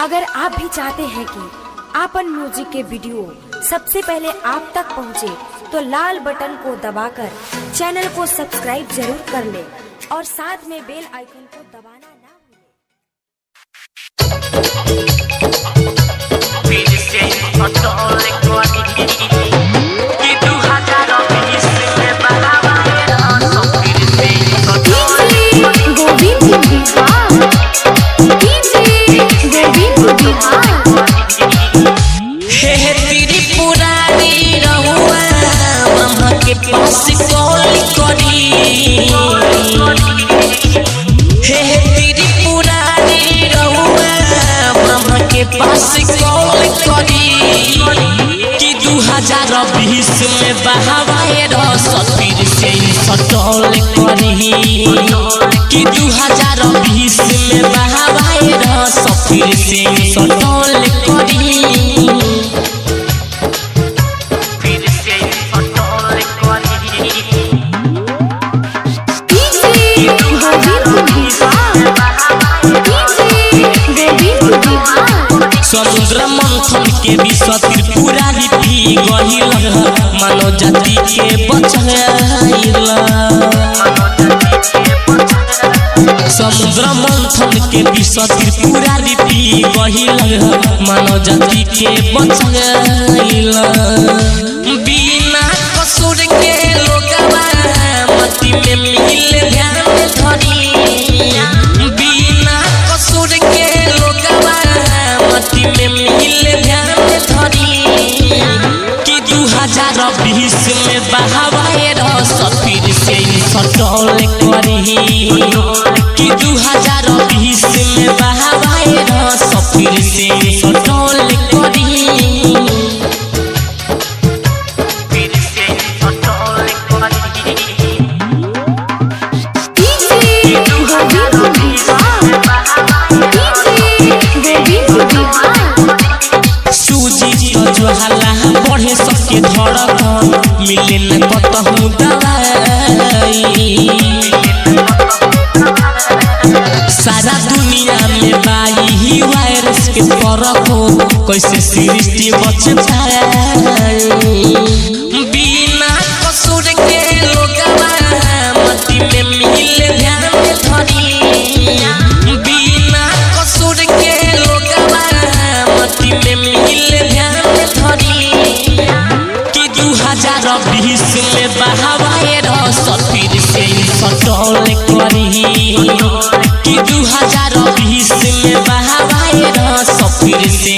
अगर आप भी चाहते हैं कि आपन म्यूजिक के वीडियो सबसे पहले आप तक पहुंचे, तो लाल बटन को दबाकर चैनल को सब्सक्राइब जरूर कर ले और साथ में बेल आइकन को दबाना ना पास कॉल करी कि 2020 में बहावाए रस फिर से सटल करी कि 2020 में बहावाए रस फिर से सटल करी फिर से सटल करी समुद्र मंथन के विष त्रिपुरारी पी गहिल मानव जाति के बचाइल। समुद्र मंथन के विष त्रिपुरारी पी गहिल मानव जाति के बचाइल। बिना कसूर के लोगवा मट्टी में मिल ध्यान धरी, बिना कसूर के लोगवा मट्टी में मिल ध्यान धरी कि 2020 में बहावाए रस फिर से सटल करी कि 2020 में बहावाए रस फिर से सटल करी फिर से सटल करी सूजी तो ज्वाला बढ़े सबके धड़कन मिले न कतहु दवाई। सारा दुनिया में बाई ही वायरस के फरक हो कैसे सृष्टि बच पाई। बिना कसूर के लोगवा मट्टी में मिल ध्यान धरी, बिना कसूर के लोगवा मट्टी में मिल ध्यान धरी कि 2020 में बहावाए रस फिर से सटल करी कि 2020 में बहावाए रस फिर से